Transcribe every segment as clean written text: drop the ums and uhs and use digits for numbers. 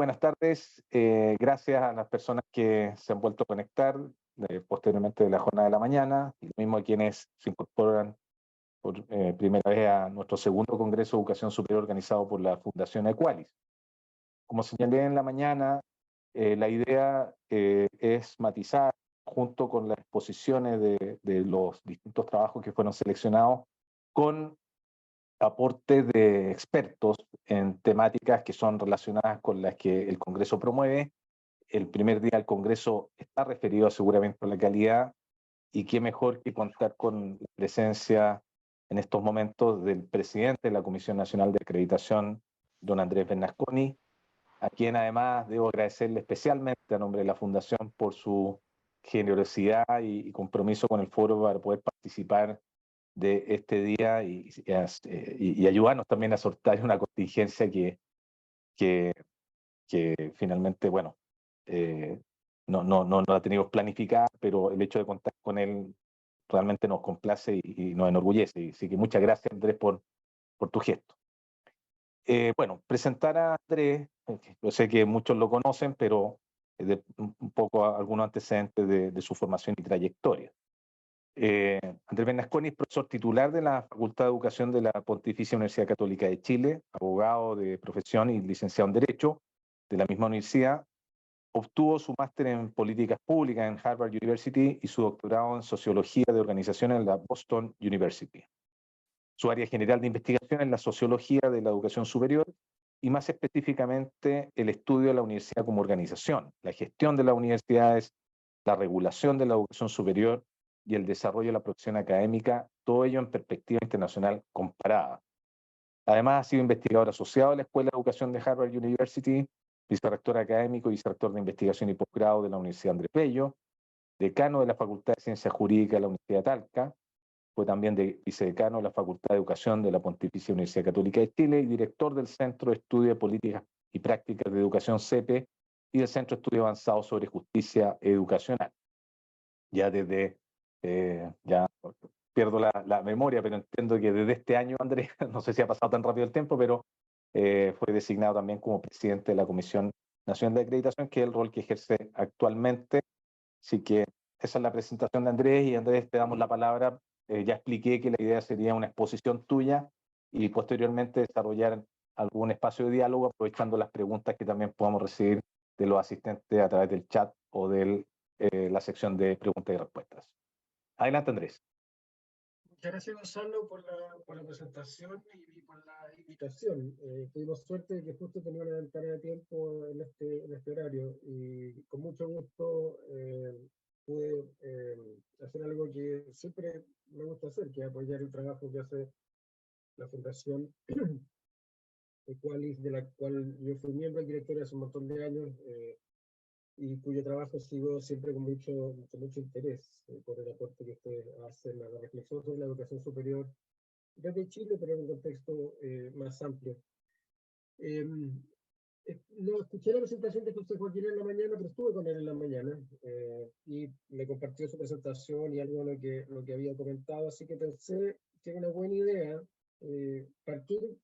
Buenas tardes. Gracias a las personas que se han vuelto a conectar posteriormente de la jornada de la mañana, y lo mismo a quienes se incorporan por primera vez a nuestro segundo Congreso de Educación Superior organizado por la Fundación Equalis. Como señalé en la mañana, la idea es matizar, junto con las exposiciones de los distintos trabajos que fueron seleccionados, con aportes de expertos en temáticas que son relacionadas con las que el Congreso promueve. El primer día del Congreso está referido seguramente a la calidad, y qué mejor que contar con la presencia en estos momentos del presidente de la Comisión Nacional de Acreditación, don Andrés Bernasconi, a quien además debo agradecerle especialmente a nombre de la Fundación por su generosidad y compromiso con el foro para poder participar de este día y ayudarnos también a sortear una contingencia que, que finalmente, bueno, no la teníamos planificada, pero el hecho de contar con él realmente nos complace y nos enorgullece. Así que muchas gracias, Andrés, por tu gesto. Bueno, presentar a Andrés, yo sé que muchos lo conocen, pero un poco algunos antecedentes de su formación y trayectoria. Andrés Bernasconi es profesor titular de la Facultad de Educación de la Pontificia Universidad Católica de Chile, abogado de profesión y licenciado en Derecho de la misma universidad. Obtuvo su máster en Políticas Públicas en Harvard University y su doctorado en Sociología de Organización en la Boston University. Su área general de investigación es la sociología de la educación superior y más específicamente el estudio de la universidad como organización, la gestión de las universidades, la regulación de la educación superior y el desarrollo de la producción académica, todo ello en perspectiva internacional comparada. Además, ha sido investigador asociado a la Escuela de Educación de Harvard University, vicerrector académico y vicerrector de investigación y posgrado de la Universidad Andrés Bello, decano de la Facultad de Ciencias Jurídicas de la Universidad de Talca, fue también vicedecano de la Facultad de Educación de la Pontificia Universidad Católica de Chile y director del Centro de Estudio de Políticas y Prácticas de Educación CEPE y del Centro de Estudio Avanzado sobre Justicia Educacional. Ya desde, ya pierdo la memoria, pero entiendo que desde este año, Andrés, no sé si ha pasado tan rápido el tiempo, pero fue designado también como presidente de la Comisión Nacional de Acreditación, que es el rol que ejerce actualmente. Así que esa es la presentación de Andrés, y Andrés, te damos la palabra. Ya expliqué que la idea sería una exposición tuya y posteriormente desarrollar algún espacio de diálogo aprovechando las preguntas que también podamos recibir de los asistentes a través del chat o de la sección de preguntas y respuestas. Adelante, Andrés. Muchas gracias, Gonzalo, por la presentación y por la invitación. Tuvimos suerte de que justo tenía una ventana de tiempo en este horario, y con mucho gusto pude hacer algo que siempre me gusta hacer, que es apoyar el trabajo que hace la Fundación Equalis, de la cual yo fui miembro y director hace un montón de años, y cuyo trabajo sigo siempre con mucho interés por el aporte que ustedes hacen a la reflexión sobre la educación superior desde Chile, pero en un contexto más amplio. No escuché la presentación de José Joaquín en la mañana, pero estuve con él en la mañana y me compartió su presentación y algo de lo que había comentado, así que pensé que era una buena idea partir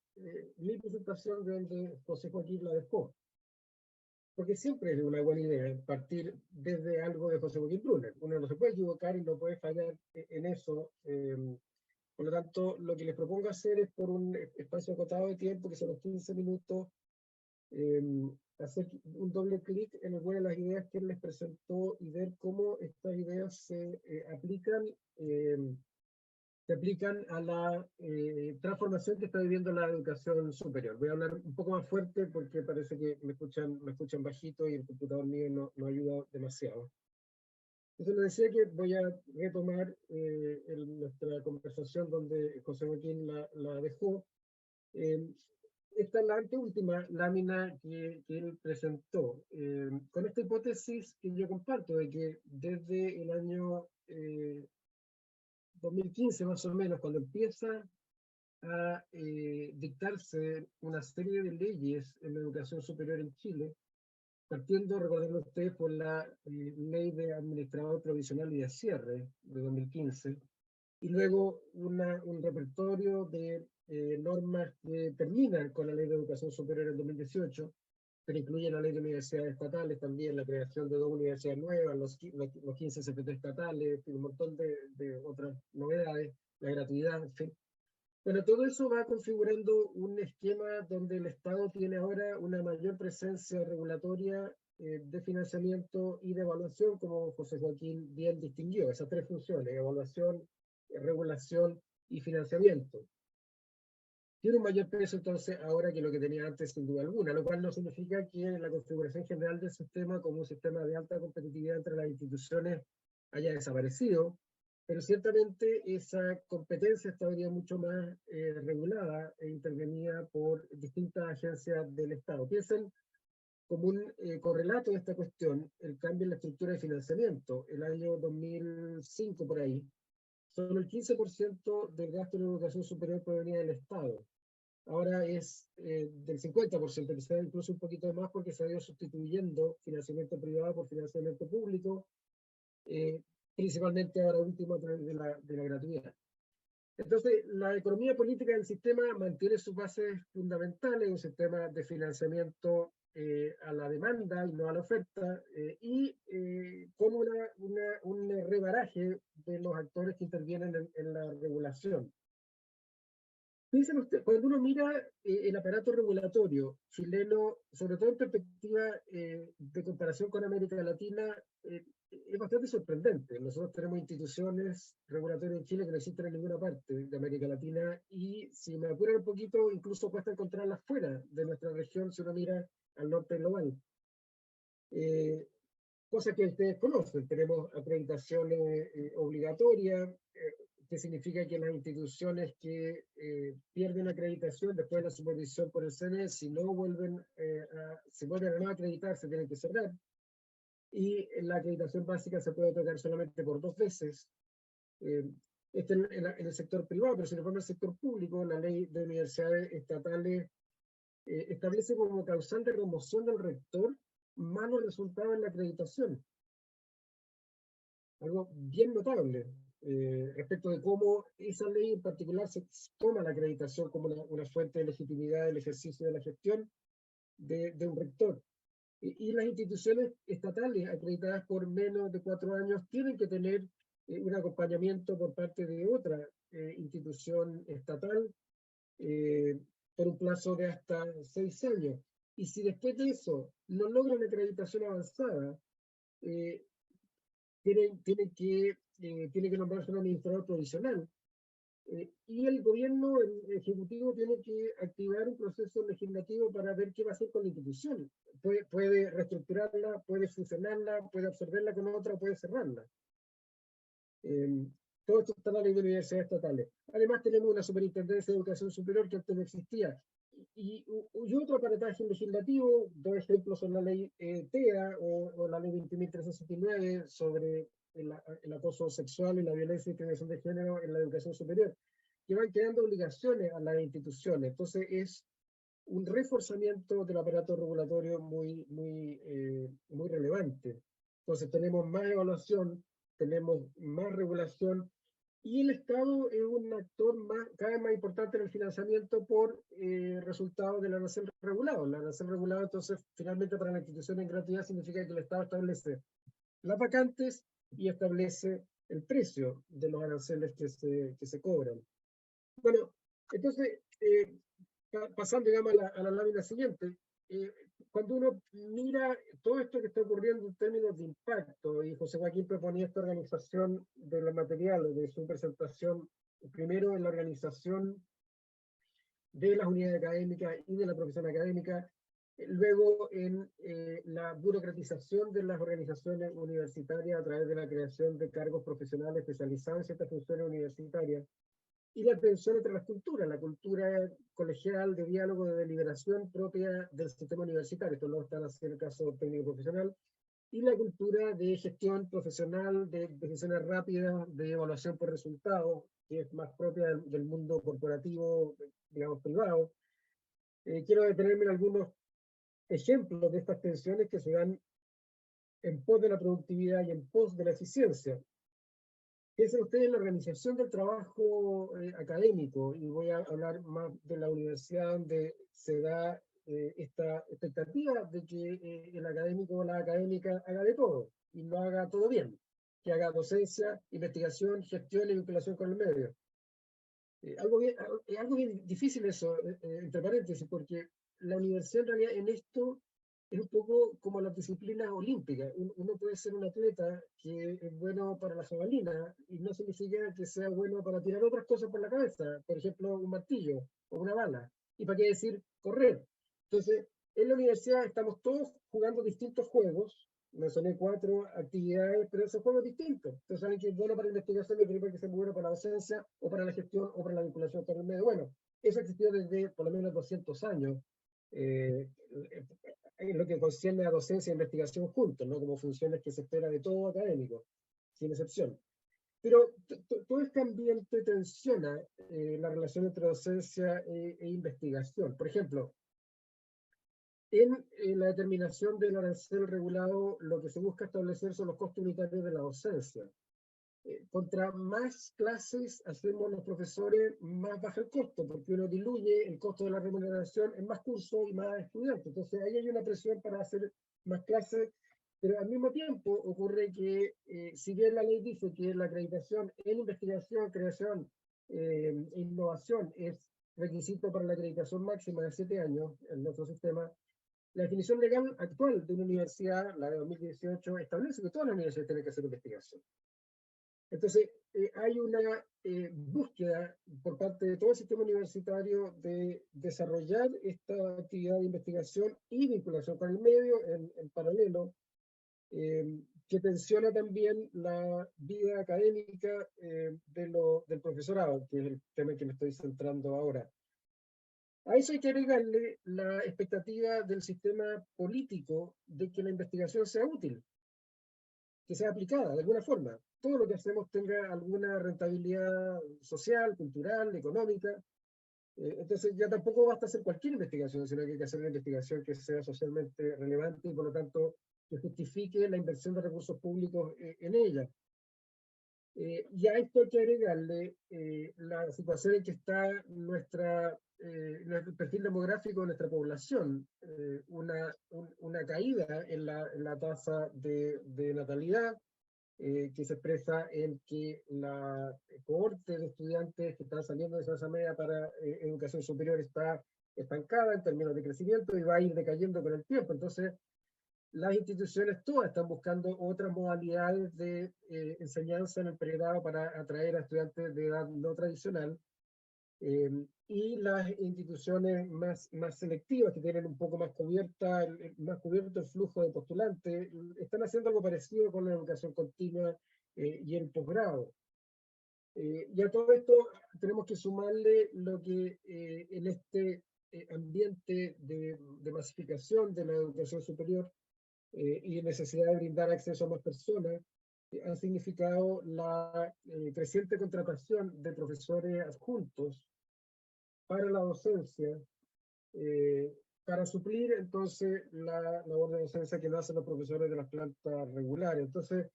mi presentación de donde José Joaquín la dejó. Porque siempre es una buena idea partir desde algo de José Joaquín Brunner. Uno no se puede equivocar y no puede fallar en eso. Por lo tanto, lo que les propongo hacer es, por un espacio acotado de tiempo, que son los 15 minutos, hacer un doble clic en alguna de las ideas que él les presentó y ver cómo estas ideas se aplican a la transformación que está viviendo la educación superior. Voy a hablar un poco más fuerte porque parece que me escuchan bajito y el computador mío no ayuda demasiado. Entonces les decía que voy a retomar nuestra conversación donde José Joaquín la dejó. Esta es la anteúltima lámina que él presentó, con esta hipótesis que yo comparto, de que desde el año 2015 más o menos, cuando empieza a dictarse una serie de leyes en la educación superior en Chile, partiendo, recordando ustedes, por la ley de administrador provisional y de cierre de 2015, y luego un repertorio de normas que terminan con la ley de educación superior en 2018, pero incluye la ley de universidades estatales también, la creación de 2 universidades nuevas, los 15 CPT estatales, un montón de otras novedades, la gratuidad, en fin. Bueno, todo eso va configurando un esquema donde el Estado tiene ahora una mayor presencia regulatoria de financiamiento y de evaluación, como José Joaquín bien distinguió, esas 3 funciones, evaluación, regulación y financiamiento. Tiene un mayor peso entonces ahora que lo que tenía antes sin duda alguna, lo cual no significa que la configuración general del sistema como un sistema de alta competitividad entre las instituciones haya desaparecido, pero ciertamente esa competencia estaría mucho más regulada e intervenida por distintas agencias del Estado. Piensen como un correlato de esta cuestión el cambio en la estructura de financiamiento. El año 2005 por ahí, solo el 15% del gasto en educación superior provenía del Estado. Ahora es del 50%, quizás incluso un poquito más porque se ha ido sustituyendo financiamiento privado por financiamiento público, principalmente ahora último a través de la gratuidad. Entonces, la economía política del sistema mantiene sus bases fundamentales, un sistema de financiamiento a la demanda y no a la oferta, y con un rebaraje de los actores que intervienen en la regulación. Piensen ustedes, cuando uno mira el aparato regulatorio chileno, sobre todo en perspectiva de comparación con América Latina, es bastante sorprendente. Nosotros tenemos instituciones regulatorias en Chile que no existen en ninguna parte de América Latina y si me apuran un poquito, incluso cuesta encontrarlas fuera de nuestra región si uno mira al norte global. Cosa que ustedes conocen, tenemos acreditaciones obligatorias, que significa que las instituciones que pierden acreditación después de la supervisión por el CNE, si vuelven a no acreditar, se tienen que cerrar. Y la acreditación básica se puede otorgar solamente por 2 veces. Esto en el sector privado, pero si nos vamos al sector público, la ley de universidades estatales establece como causal de remoción del rector malos resultados en la acreditación. Algo bien notable respecto de cómo esa ley en particular se toma la acreditación como una fuente de legitimidad del ejercicio de la gestión de un rector. Y las instituciones estatales acreditadas por menos de 4 años tienen que tener un acompañamiento por parte de otra institución estatal por un plazo de hasta 6 años. Y si después de eso no logran acreditación avanzada, tiene que nombrarse un administrador provisional. Y el gobierno, el ejecutivo, tiene que activar un proceso legislativo para ver qué va a hacer con la institución. Puede reestructurarla, puede fusionarla, puede absorberla con otra, puede cerrarla. Todo esto está en la ley de universidades estatales. Además tenemos una superintendencia de educación superior que antes no existía. Y otro aparataje legislativo, 2 ejemplos son la ley TEA o la ley 20.369 sobre el acoso sexual y la violencia y discriminación de género en la educación superior, que van quedando obligaciones a las instituciones. Entonces es un reforzamiento del aparato regulatorio muy relevante. Entonces tenemos más evaluación, tenemos más regulación, y el Estado es un actor cada vez más importante en el financiamiento por resultado del arancel regulado. El arancel regulado, entonces, finalmente para la institución en gratuidad significa que el Estado establece las vacantes y establece el precio de los aranceles que se cobran. Bueno, entonces, pasando, digamos, a la lámina siguiente, cuando uno mira todo esto que está ocurriendo en términos de impacto, y José Joaquín proponía esta organización de los materiales, de su presentación, primero en la organización de las unidades académicas y de la profesión académica, luego en la burocratización de las organizaciones universitarias a través de la creación de cargos profesionales especializados en ciertas funciones universitarias, y la tensión entre las culturas, la cultura colegial de diálogo, de deliberación propia del sistema universitario, esto no está en el caso técnico profesional, y la cultura de gestión profesional, de decisiones rápidas, de evaluación por resultados, que es más propia del mundo corporativo, digamos, privado. Quiero detenerme en algunos ejemplos de estas tensiones que se dan en pos de la productividad y en pos de la eficiencia. Piensen ustedes en la organización del trabajo académico, y voy a hablar más de la universidad donde se da esta expectativa de que el académico o la académica haga de todo y lo haga todo bien, que haga docencia, investigación, gestión y vinculación con el medio. Algo bien difícil eso, entre paréntesis, porque la universidad en realidad en esto es un poco como las disciplinas olímpicas. Uno puede ser un atleta que es bueno para la jabalina y no significa que sea bueno para tirar otras cosas por la cabeza, por ejemplo, un martillo o una bala. ¿Y para qué decir correr? Entonces, en la universidad estamos todos jugando distintos juegos. Mencioné 4 actividades, pero esos juegos distintos. Entonces, alguien que es bueno para la investigación no tiene que ser bueno para la docencia, o para la gestión, o para la vinculación con el medio. Bueno, eso existió desde por lo menos 200 años. En lo que concierne a docencia e investigación juntos, ¿no? Como funciones que se espera de todo académico, sin excepción. Pero todo este ambiente tensiona la relación entre docencia e investigación. Por ejemplo, en la determinación del arancel regulado, lo que se busca establecer son los costos unitarios de la docencia. Contra más clases hacemos los profesores, más baja el costo, porque uno diluye el costo de la remuneración en más cursos y más estudiantes. Entonces ahí hay una presión para hacer más clases, pero al mismo tiempo ocurre que, si bien la ley dice que la acreditación en investigación, creación e innovación es requisito para la acreditación máxima de 7 años en nuestro sistema, la definición legal actual de una universidad, la de 2018, establece que todas las universidades tienen que hacer investigación. Entonces, hay una búsqueda por parte de todo el sistema universitario de desarrollar esta actividad de investigación y vinculación con el medio en paralelo, que tensiona también la vida académica del profesorado, que es el tema en que me estoy centrando ahora. A eso hay que agregarle la expectativa del sistema político de que la investigación sea útil, que sea aplicada de alguna forma. Todo lo que hacemos tenga alguna rentabilidad social, cultural, económica. Entonces ya tampoco basta hacer cualquier investigación, sino que hay que hacer una investigación que sea socialmente relevante y por lo tanto que justifique la inversión de recursos públicos en ella. Y a esto hay que agregarle la situación en que está nuestro perfil demográfico de nuestra población, una caída en la tasa de natalidad, que se expresa en que la cohorte de estudiantes que están saliendo de esa media para educación superior está estancada en términos de crecimiento y va a ir decayendo con el tiempo. Entonces, las instituciones todas están buscando otras modalidades de enseñanza en el pregrado para atraer a estudiantes de edad no tradicional, y las instituciones más selectivas, que tienen un poco más más cubierto el flujo de postulantes, están haciendo algo parecido con la educación continua y el posgrado. Y a todo esto tenemos que sumarle lo que en este ambiente de masificación de la educación superior y necesidad de brindar acceso a más personas, ha significado la creciente contratación de profesores adjuntos para la docencia, para suplir entonces la labor de docencia que no hacen los profesores de las plantas regulares. Entonces,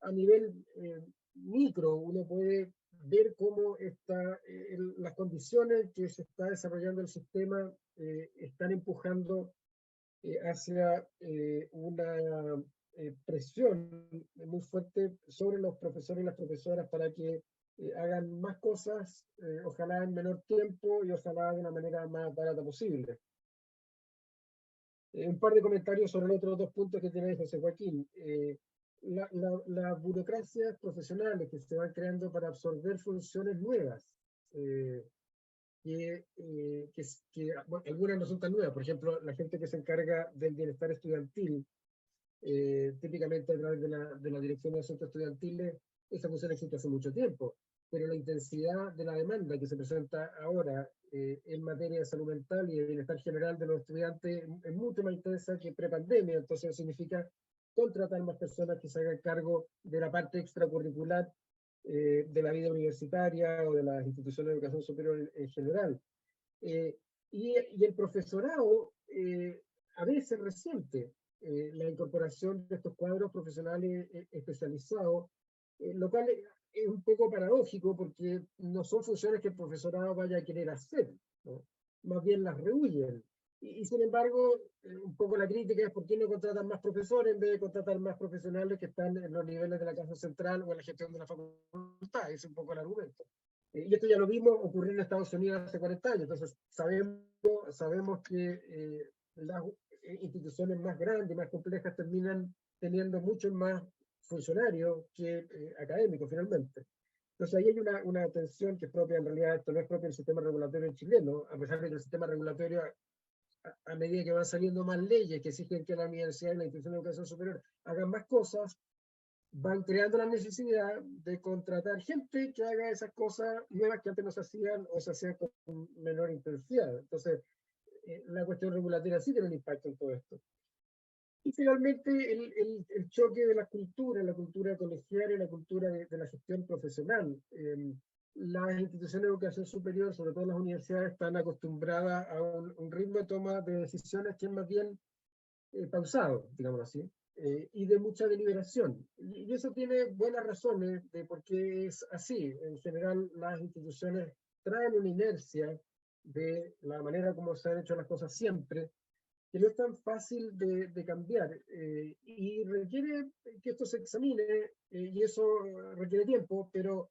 a nivel micro, uno puede ver cómo las condiciones que se está desarrollando el sistema están empujando hacia una presión muy fuerte sobre los profesores y las profesoras para que hagan más cosas, ojalá en menor tiempo y ojalá de una manera más barata posible. Un par de comentarios sobre los otros 2 puntos que tiene José Joaquín. Las burocracias profesionales que se van creando para absorber funciones nuevas, bueno, algunas no son tan nuevas. Por ejemplo, la gente que se encarga del bienestar estudiantil, típicamente a través de la Dirección de Asuntos Estudiantiles, esa función existe hace mucho tiempo, pero la intensidad de la demanda que se presenta ahora en materia de salud mental y de bienestar general de los estudiantes es mucho más intensa que prepandemia. Entonces significa contratar más personas que se hagan cargo de la parte extracurricular de la vida universitaria o de las instituciones de educación superior en general. Y el profesorado a veces resiente la incorporación de estos cuadros profesionales especializados, lo cual es un poco paradójico porque no son funciones que el profesorado vaya a querer hacer, ¿no? Más bien las rehuyen. Y sin embargo, un poco la crítica es por qué no contratan más profesores en vez de contratar más profesionales que están en los niveles de la casa central o en la gestión de la facultad. Ese es un poco el argumento. Y esto ya lo vimos ocurrir en Estados Unidos hace 40 años. Entonces, sabemos que las instituciones más grandes, más complejas, terminan teniendo muchos más funcionarios que académicos, finalmente. Entonces ahí hay una tensión que es propia, en realidad esto no es propio del sistema regulatorio chileno, a pesar de que el sistema regulatorio, a medida que van saliendo más leyes que exigen que la universidad y la institución de educación superior hagan más cosas, van creando la necesidad de contratar gente que haga esas cosas nuevas que antes no se hacían o se hacían con menor intensidad. Entonces, la cuestión regulatoria sí tiene un impacto en todo esto. Y finalmente, el choque de la cultura colegial y la cultura de la gestión profesional. Las instituciones de educación superior, sobre todo las universidades, están acostumbradas a un ritmo de toma de decisiones que es más bien pausado, digamos así, y de mucha deliberación. Y eso tiene buenas razones de por qué es así. En general, las instituciones traen una inercia de la manera como se han hecho las cosas siempre, que no es tan fácil de cambiar, y requiere que esto se examine, y eso requiere tiempo, pero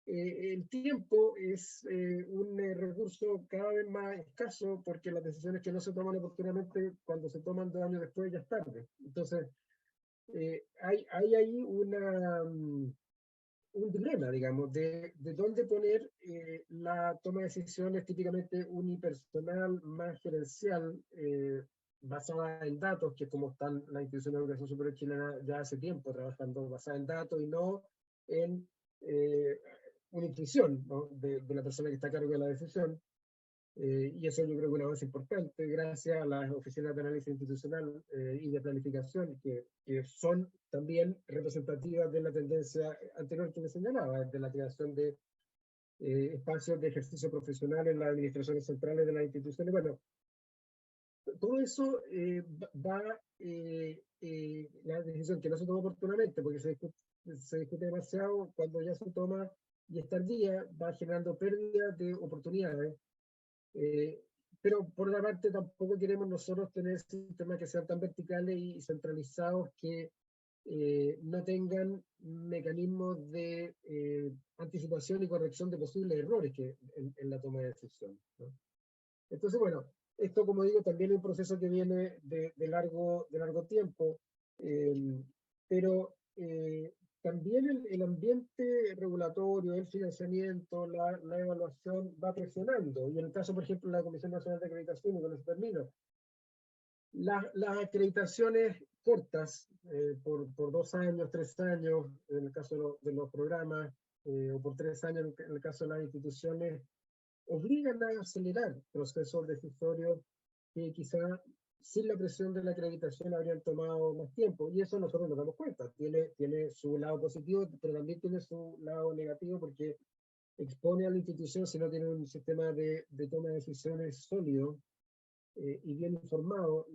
el tiempo es un recurso cada vez más escaso porque las decisiones que no se toman oportunamente, cuando se toman 2 años después, ya es tarde. Entonces, hay ahí un dilema, digamos, de dónde poner la toma de decisiones típicamente unipersonal, más gerencial, basada en datos, que es como están las instituciones de educación superior chilena ya hace tiempo trabajando, basada en datos y no en una intuición, ¿no?, de la persona que está a cargo de la decisión. Y eso yo creo que es un avance importante gracias a las oficinas de análisis institucional y de planificación, que son también representativas de la tendencia anterior que me señalaba, de la creación de espacios de ejercicio profesional en las administraciones centrales de las instituciones. Bueno, todo eso la decisión que no se toma oportunamente, porque se discute demasiado, cuando ya se toma y es tardía, va generando pérdidas de oportunidades. Pero por otra parte tampoco queremos nosotros tener sistemas que sean tan verticales y centralizados que no tengan mecanismos de anticipación y corrección de posibles errores en la toma de decisión, ¿no? Entonces, bueno, esto, como digo, también es un proceso que viene de largo tiempo, pero también el ambiente regulatorio, el financiamiento, la evaluación va presionando. Y en el caso, por ejemplo, de la Comisión Nacional de Acreditación, y con eso termino, las acreditaciones cortas, por 2 años, 3 años, en el caso de los programas, o por 3 años en el caso de las instituciones, obligan a acelerar procesos decisorios que quizá sin la presión de la acreditación habrían tomado más tiempo. Y eso nosotros nos damos cuenta. Tiene su lado positivo, pero también tiene su lado negativo porque expone a la institución, si no tiene un sistema de toma de decisiones sólido y bien informado,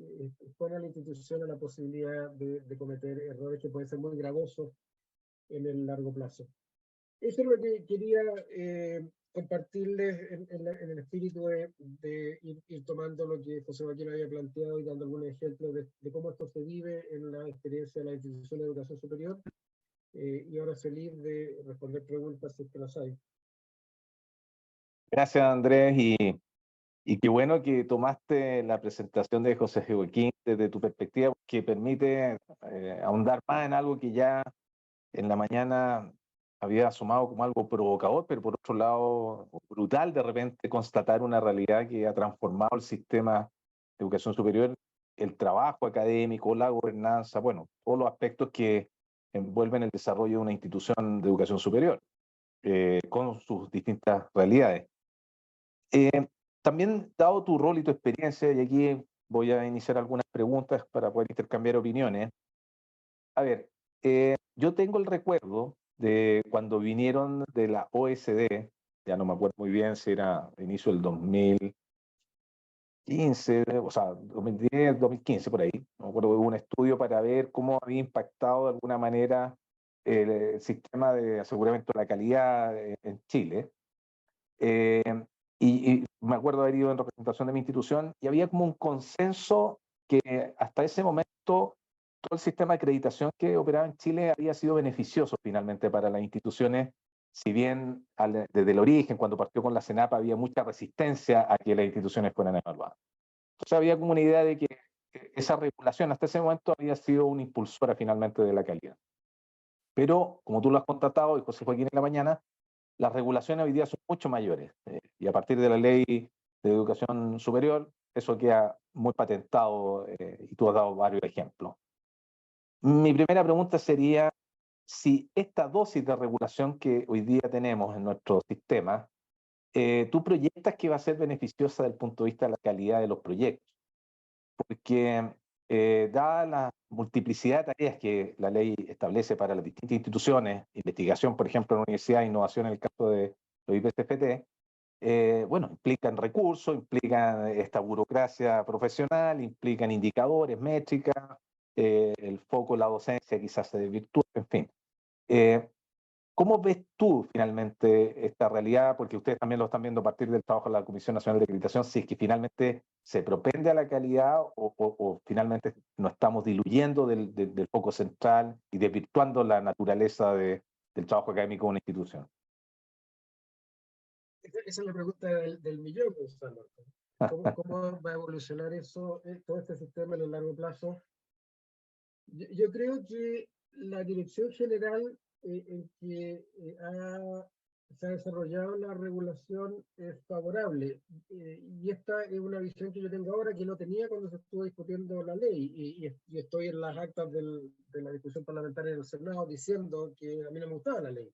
expone a la institución a la posibilidad de cometer errores que pueden ser muy gravosos en el largo plazo. Eso es lo que quería compartirles en el espíritu de ir tomando lo que José Joaquín había planteado y dando algunos ejemplos de cómo esto se vive en la experiencia de la institución de educación superior. Y ahora feliz de responder preguntas si es que las hay. Gracias, Andrés, y qué bueno que tomaste la presentación de José Joaquín desde tu perspectiva, que permite ahondar más en algo que ya en la mañana había asomado como algo provocador, pero por otro lado brutal de repente constatar una realidad que ha transformado el sistema de educación superior, el trabajo académico, la gobernanza, bueno, todos los aspectos que envuelven el desarrollo de una institución de educación superior, con sus distintas realidades. También, dado tu rol y tu experiencia, y aquí voy a iniciar algunas preguntas para poder intercambiar opiniones. A ver, yo tengo el recuerdo de cuando vinieron de la OSD, ya no me acuerdo muy bien si era inicio del 2015, o sea, 2010, 2015, por ahí. No me acuerdo, hubo un estudio para ver cómo había impactado de alguna manera el sistema de aseguramiento de la calidad en Chile. y me acuerdo haber ido en representación de mi institución, y había como un consenso que hasta ese momento todo el sistema de acreditación que operaba en Chile había sido beneficioso finalmente para las instituciones, si bien desde el origen, cuando partió con la CENAPA, había mucha resistencia a que las instituciones fueran evaluadas. Entonces había como una idea de que esa regulación hasta ese momento había sido una impulsora finalmente de la calidad. Pero, como tú lo has contratado, y José Joaquín en la mañana, las regulaciones hoy día son mucho mayores. Y a partir de la ley de educación superior, eso queda muy patentado, y tú has dado varios ejemplos. Mi primera pregunta sería si esta dosis de regulación que hoy día tenemos en nuestro sistema, tú proyectas que va a ser beneficiosa desde el punto de vista de la calidad de los proyectos, porque dada la multiplicidad de tareas que la ley establece para las distintas instituciones, investigación, por ejemplo, en la universidad, innovación en el caso de los IPCFT, bueno, implican recursos, implican esta burocracia profesional, implican indicadores, métricas, el foco en la docencia quizás se desvirtúa, en fin. Eh, ¿Cómo ves tú finalmente esta realidad? Porque ustedes también lo están viendo a partir del trabajo de la Comisión Nacional de Acreditación, si es que finalmente se propende a la calidad o finalmente nos estamos diluyendo del foco central y desvirtuando la naturaleza del trabajo académico de una institución. Esa es la pregunta del millón, Gonzalo. ¿Cómo va a evolucionar eso, todo este sistema en el largo plazo? Yo creo que la dirección general en que se ha desarrollado la regulación es favorable. Y esta es una visión que yo tengo ahora que no tenía cuando se estuvo discutiendo la ley. Y estoy en las actas de la discusión parlamentaria del Senado diciendo que a mí no me gustaba la ley.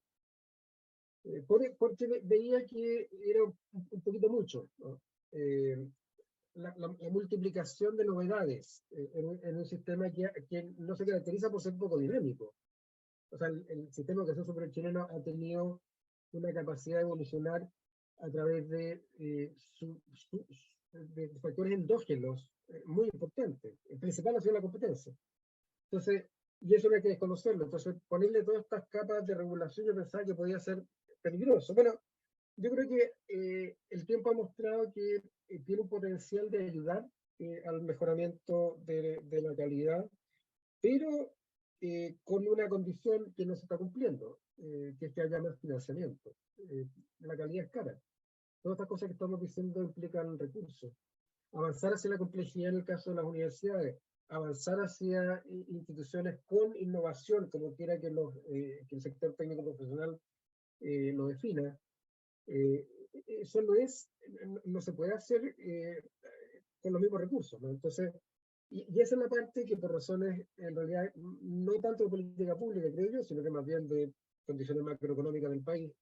Porque veía que era un poquito mucho, ¿no? La multiplicación de novedades en un sistema que no se caracteriza por ser poco dinámico. O sea, el sistema de educación superior chileno ha tenido una capacidad de evolucionar a través de factores endógenos muy importantes. El principal ha sido la competencia. Entonces, y eso no hay que desconocerlo. Entonces, ponerle todas estas capas de regulación, yo pensaba que podía ser peligroso. Bueno, yo creo que el tiempo ha mostrado que tiene un potencial de ayudar al mejoramiento de la calidad, pero con una condición que no se está cumpliendo, que es que haya más financiamiento. La calidad es cara. Todas estas cosas que estamos diciendo implican recursos. Avanzar hacia la complejidad en el caso de las universidades, avanzar hacia instituciones con innovación, como quiera que el sector técnico profesional lo defina. Eso no se puede hacer con los mismos recursos, ¿no? Entonces, y esa es la parte que por razones, en realidad, no tanto de política pública, creo yo, sino que más bien de condiciones macroeconómicas del país,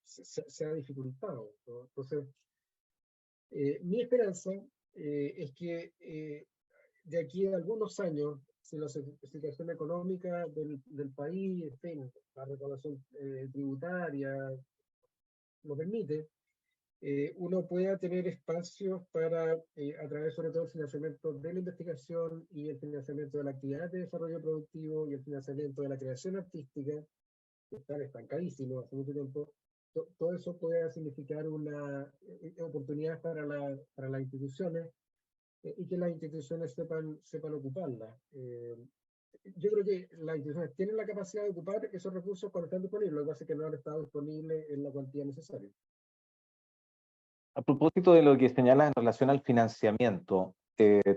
se ha dificultado, ¿no? Entonces, mi esperanza es que de aquí a algunos años, si la situación económica del país, en fin, la recaudación tributaria lo permite, uno pueda tener espacios para, a través sobre todo del financiamiento de la investigación y el financiamiento de la actividad de desarrollo productivo y el financiamiento de la creación artística, que están estancadísimos hace mucho tiempo, todo eso puede significar una oportunidad para las instituciones y que las instituciones sepan ocuparla. Yo creo que las instituciones tienen la capacidad de ocupar esos recursos cuando están disponibles, lo que pasa es que no han estado disponibles en la cuantía necesaria. A propósito de lo que señalas en relación al financiamiento,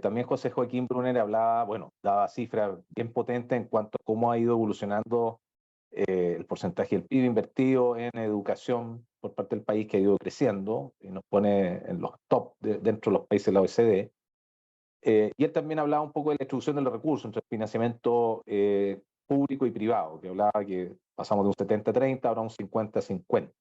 también José Joaquín Brunner hablaba, bueno, daba cifras bien potentes en cuanto a cómo ha ido evolucionando el porcentaje del PIB invertido en educación por parte del país, que ha ido creciendo y nos pone en los top dentro de los países de la OECD. Y él también hablaba un poco de la distribución de los recursos entre el financiamiento público y privado, que hablaba que pasamos de un 70-30 ahora a un 50-50.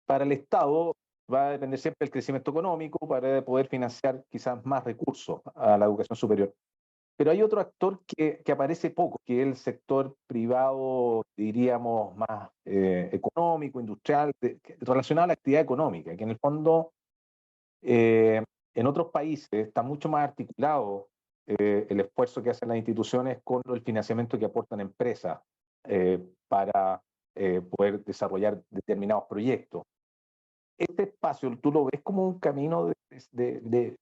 Para el Estado va a depender siempre del crecimiento económico para poder financiar quizás más recursos a la educación superior. Pero hay otro actor que aparece poco, que es el sector privado, diríamos, más económico, industrial, relacionado a la actividad económica, que en el fondo en otros países está mucho más articulado el esfuerzo que hacen las instituciones con el financiamiento que aportan empresas para poder desarrollar determinados proyectos. Este espacio, ¿tú lo ves como un camino de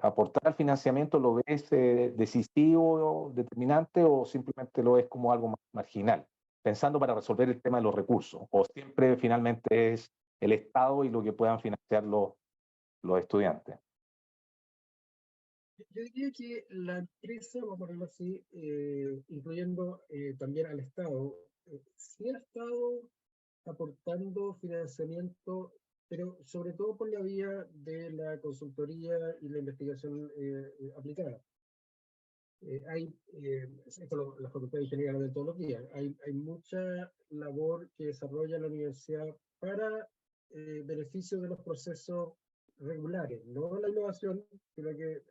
aportar al financiamiento? ¿Lo ves decisivo, determinante, o simplemente lo ves como algo más marginal, pensando para resolver el tema de los recursos? ¿O siempre finalmente es el Estado y lo que puedan financiar los estudiantes? Yo diría que la empresa, vamos a ponerlo así, incluyendo también al Estado, sí ha estado aportando financiamiento, pero sobre todo por la vía de la consultoría y la investigación aplicada. La Facultad de Ingeniería lo ven todos los días, hay mucha labor que desarrolla la universidad para beneficio de los procesos regulares, no la innovación, sino que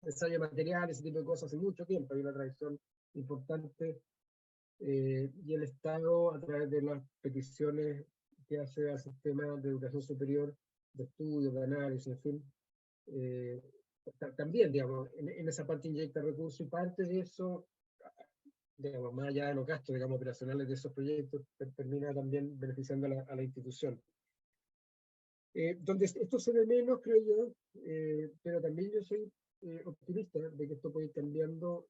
ensayo de materiales, ese tipo de cosas hace mucho tiempo, hay una tradición importante y el Estado, a través de las peticiones que hace al sistema de educación superior, de estudios, de análisis, en fin, eh, también, digamos, en esa parte inyecta recursos, y parte de eso, digamos, más allá de los gastos, digamos, operacionales de esos proyectos, termina también beneficiando a la institución. Donde esto se ve menos, creo yo, pero también yo soy optimista de que esto puede ir cambiando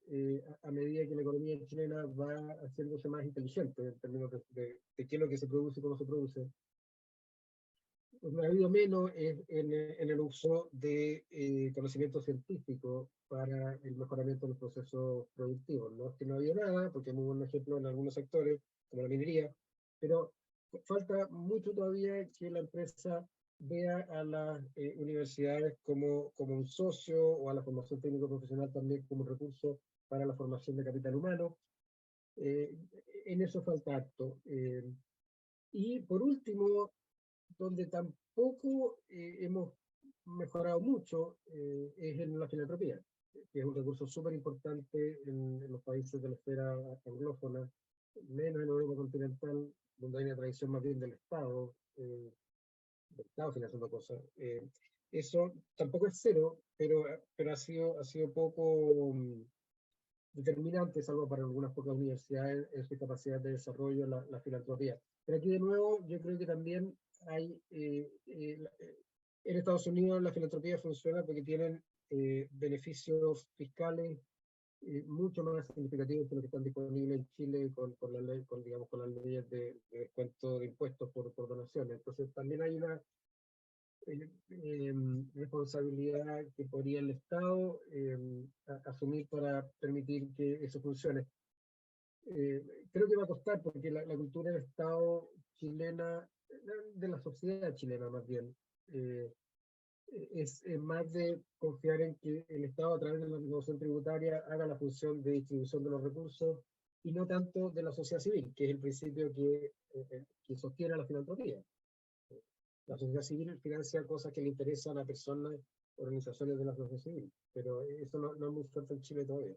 a medida que la economía chilena va haciéndose más inteligente en términos de qué es lo que se produce y cómo se produce. Pues ha habido menos en el uso de conocimiento científico para el mejoramiento de los procesos productivos. No es que no había nada, porque hemos un ejemplo en algunos sectores, como la minería, pero falta mucho todavía que la empresa vea a las universidades como un socio, o a la formación técnico profesional también como un recurso para la formación de capital humano. Eh, en eso falta harto. Y por último, donde tampoco hemos mejorado mucho es en la filantropía, que es un recurso súper importante en los países de la esfera anglófona, menos en Europa continental, donde hay una tradición más bien del Estado financiando cosas. Eso tampoco es cero, pero ha sido poco determinante, salvo para algunas pocas universidades, en su capacidad de desarrollo, la filantropía. Pero aquí de nuevo, yo creo que también hay, en Estados Unidos la filantropía funciona porque tienen beneficios fiscales mucho más significativos que los que están disponibles en Chile con la ley, digamos, con las leyes de descuento de impuestos por donaciones. Entonces también hay una responsabilidad que podría el Estado asumir para permitir que eso funcione. Creo que va a costar porque la cultura del Estado chilena, de la sociedad chilena más bien, eh, es más de confiar en que el Estado, a través de la recaudación tributaria, haga la función de distribución de los recursos, y no tanto de la sociedad civil, que es el principio que sostiene la filantropía. La sociedad civil financia cosas que le interesan a personas, organizaciones de la sociedad civil, pero eso no es muy fuerte en Chile todavía.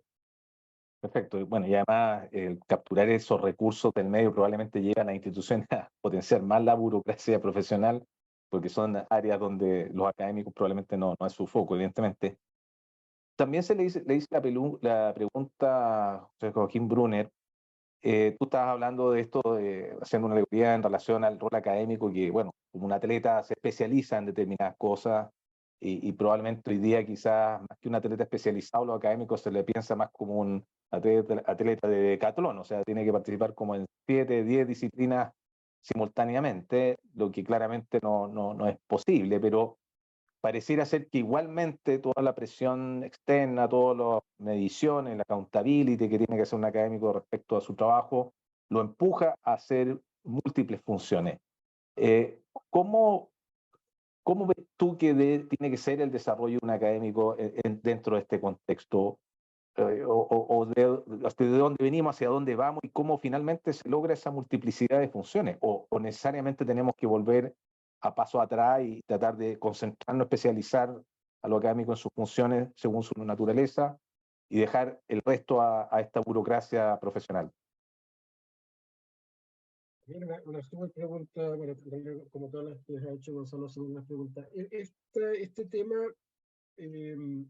Perfecto. Y bueno, y además capturar esos recursos del medio probablemente llevan a las instituciones a potenciar más la burocracia profesional, porque son áreas donde los académicos probablemente no es su foco, evidentemente. También le hice la pregunta a José Joaquín Brunner. Tú estabas hablando de esto, haciendo una alegoría en relación al rol académico, que, bueno, como un atleta se especializa en determinadas cosas, y probablemente hoy día quizás más que un atleta especializado, los académicos se le piensa más como un atleta de decatlón, o sea, tiene que participar como en 7, 10 disciplinas simultáneamente, lo que claramente no es posible, pero pareciera ser que igualmente toda la presión externa, todas las mediciones, la accountability que tiene que hacer un académico respecto a su trabajo, lo empuja a hacer múltiples funciones. Eh, ¿cómo, ¿Cómo ves tú que tiene que ser el desarrollo de un académico dentro de este contexto? ¿De dónde venimos, hacia dónde vamos, y cómo finalmente se logra esa multiplicidad de funciones? ¿O necesariamente tenemos que volver a paso atrás y tratar de concentrarnos, especializar a lo académico en sus funciones según su naturaleza, y dejar el resto a esta burocracia profesional? Una súper pregunta, bueno, como todas las que ha hecho Gonzalo, son unas preguntas. Este tema, eh,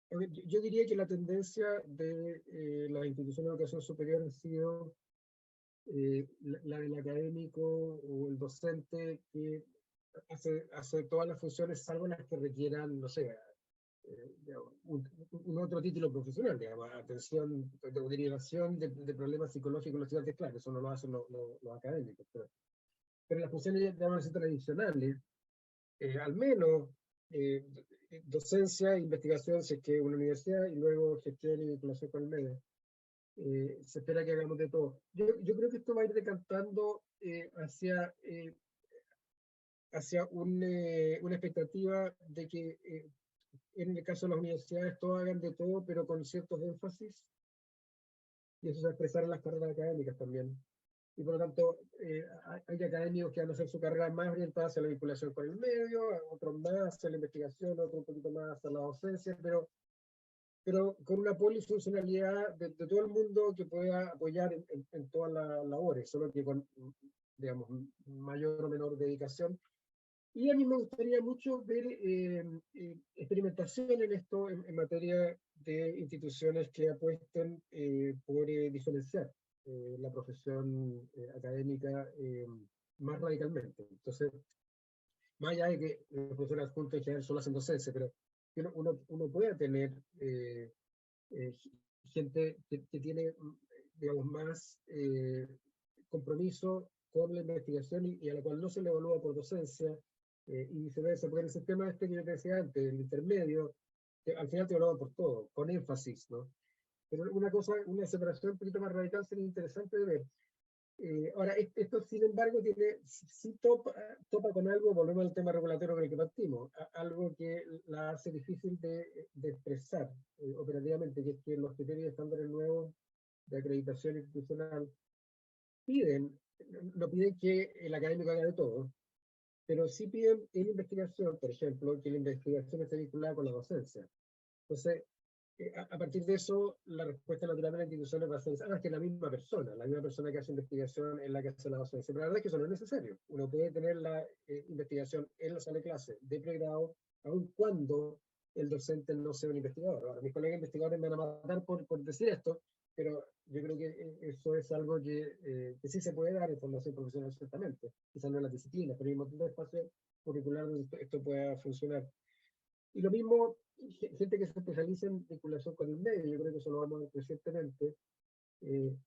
a ver, yo diría que la tendencia de las instituciones de educación superior ha sido la del académico o el docente que hace todas las funciones, salvo las que requieran, no sé, digamos, un otro título profesional, digamos, atención, derivación de problemas psicológicos en los estudiantes, claro, eso no lo hacen los académicos, pero las funciones, digamos, tradicionales, al menos eh, docencia, investigación, si es que una universidad, y luego gestión y vinculación con el medio. Se espera que hagamos de todo. Yo creo que esto va a ir decantando hacia una expectativa de que en el caso de las universidades todos hagan de todo, pero con ciertos énfasis, y eso se va a expresar en las carreras académicas también. Y por lo tanto, hay académicos que van a hacer su carrera más orientada hacia la vinculación con el medio, otros más hacia la investigación, otros un poquito más hacia la docencia, pero con una polifuncionalidad de todo el mundo que pueda apoyar en todas las labores, solo que con, digamos, mayor o menor dedicación. Y a mí me gustaría mucho ver experimentación en esto en materia de instituciones que apuesten por diferenciar la profesión académica más radicalmente. Entonces, más allá de que los profesores adjuntos en general solo hacen docencia, pero que uno pueda tener eh, gente que tiene, digamos, más compromiso con la investigación y a la cual no se le evalúa por docencia, y viceversa, porque el sistema este que yo te decía antes, el intermedio, que al final te evalúa por todo, con énfasis, ¿no? Pero una separación un poquito más radical sería interesante de ver. Ahora, esto, sin embargo, sí topa con algo, volvemos al tema regulatorio con el que partimos, algo que la hace difícil de expresar operativamente, que es que los criterios y estándares nuevos de acreditación institucional no piden que el académico haga de todo, pero sí piden en investigación, por ejemplo, que la investigación esté vinculada con la docencia. Entonces, a partir de eso, la respuesta natural de las instituciones va a ser, que la misma persona que hace investigación es la que hace la docencia. Pero la verdad es que eso no es necesario. Uno puede tener la investigación en la sala de clase de pregrado, aun cuando el docente no sea un investigador. Ahora, mis colegas investigadores me van a matar por decir esto, pero yo creo que eso es algo que sí se puede dar en formación profesional, ciertamente. Quizás no en las disciplinas, pero hay un montón de espacios curriculares donde esto pueda funcionar. Y lo mismo, gente que se especializa en vinculación con el medio, yo creo que eso lo vamos a ver recientemente. Eh,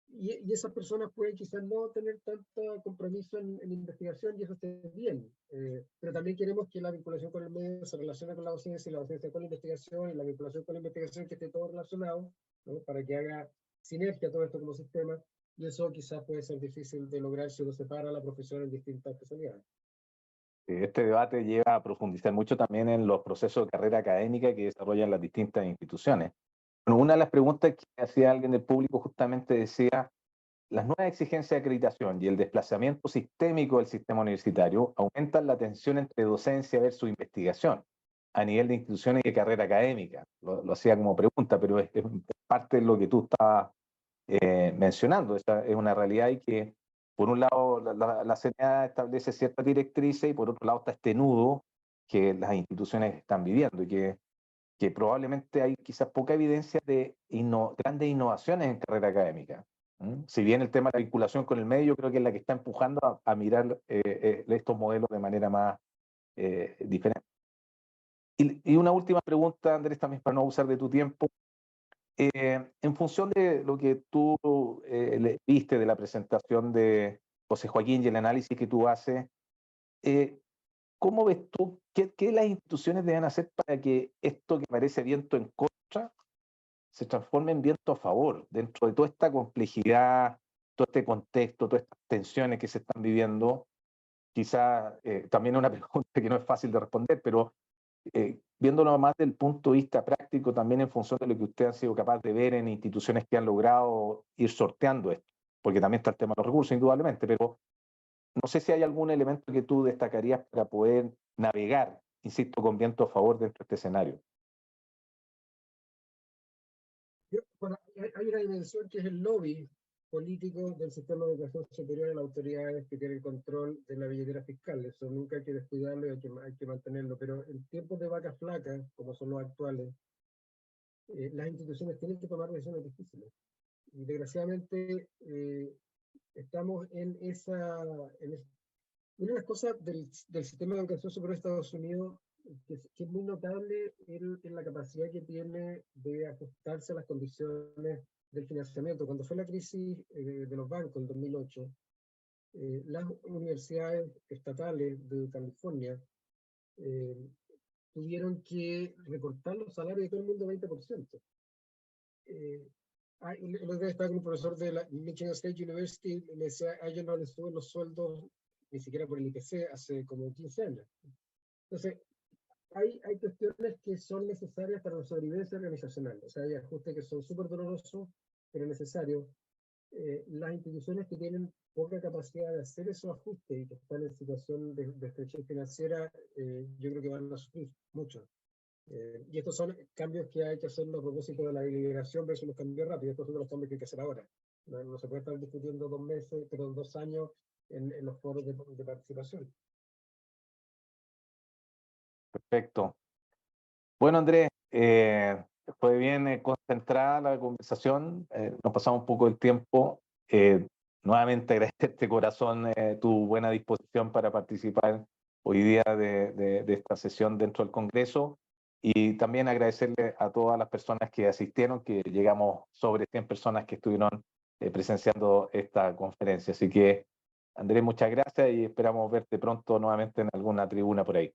y esas personas pueden quizás no tener tanto compromiso en investigación y eso está bien. Pero también queremos que la vinculación con el medio se relacione con la docencia y la docencia con la investigación y la vinculación con la investigación que esté todo relacionado, ¿no? Para que haga sinergia todo esto como sistema. Y eso quizás puede ser difícil de lograr si uno separa la profesión en distintas especialidades. Este debate lleva a profundizar mucho también en los procesos de carrera académica que desarrollan las distintas instituciones. Bueno, una de las preguntas que hacía alguien del público justamente decía, las nuevas exigencias de acreditación y el desplazamiento sistémico del sistema universitario aumentan la tensión entre docencia versus investigación a nivel de instituciones y de carrera académica. Lo hacía como pregunta, pero es parte de lo que tú estabas mencionando. Esa es una realidad y que, por un lado, la CNA establece ciertas directrices y por otro lado está este nudo que las instituciones están viviendo y que probablemente hay quizás poca evidencia de grandes innovaciones en carrera académica. Si bien el tema de la vinculación con el medio creo que es la que está empujando a mirar estos modelos de manera más diferente. Y una última pregunta, Andrés, también para no abusar de tu tiempo. En función de lo que tú viste de la presentación de José Joaquín y el análisis que tú haces, ¿cómo ves tú qué las instituciones deben hacer para que esto que parece viento en contra se transforme en viento a favor dentro de toda esta complejidad, todo este contexto, todas estas tensiones que se están viviendo? Quizá también una pregunta que no es fácil de responder, pero viéndolo más del punto de vista práctico, también en función de lo que usted ha sido capaz de ver en instituciones que han logrado ir sorteando esto, porque también está el tema de los recursos, indudablemente, pero no sé si hay algún elemento que tú destacarías para poder navegar, insisto, con viento a favor dentro de este escenario. Bueno, hay una dimensión que es el lobby político del sistema de educación superior a las autoridades que tienen el control de la billetera fiscal. Eso nunca hay que descuidarlo y hay que mantenerlo. Pero en tiempos de vacas flacas, como son los actuales, las instituciones tienen que tomar decisiones difíciles. Y desgraciadamente, estamos en esa... Una de las cosas del sistema de educación superior de Estados Unidos que es muy notable en la capacidad que tiene de ajustarse a las condiciones del financiamiento. Cuando fue la crisis de los bancos en 2008, las universidades estatales de California tuvieron que recortar los salarios de todo el mundo 20%. El otro día estaba con un profesor de la Michigan State University, me decía, a ellos no les suben los sueldos ni siquiera por el IPC hace como 15 años. Entonces, hay cuestiones que son necesarias para la sobrevivencia organizacional. O sea, hay ajustes que son súper dolorosos, pero necesarios. Las instituciones que tienen poca capacidad de hacer esos ajustes y que están en situación de estrechez financiera, yo creo que van a sufrir mucho. Y estos son cambios que hay que hacer a propósito de la deliberación versus los cambios rápidos. Estos son los cambios que hay que hacer ahora. No se puede estar discutiendo 2 meses, pero 2 años en los foros de participación. Perfecto. Bueno, Andrés, fue bien concentrada la conversación, nos pasamos un poco el tiempo. Nuevamente agradecerte de corazón tu buena disposición para participar hoy día de esta sesión dentro del Congreso, y también agradecerle a todas las personas que asistieron, que llegamos sobre 100 personas que estuvieron presenciando esta conferencia. Así que, Andrés, muchas gracias y esperamos verte pronto nuevamente en alguna tribuna por ahí.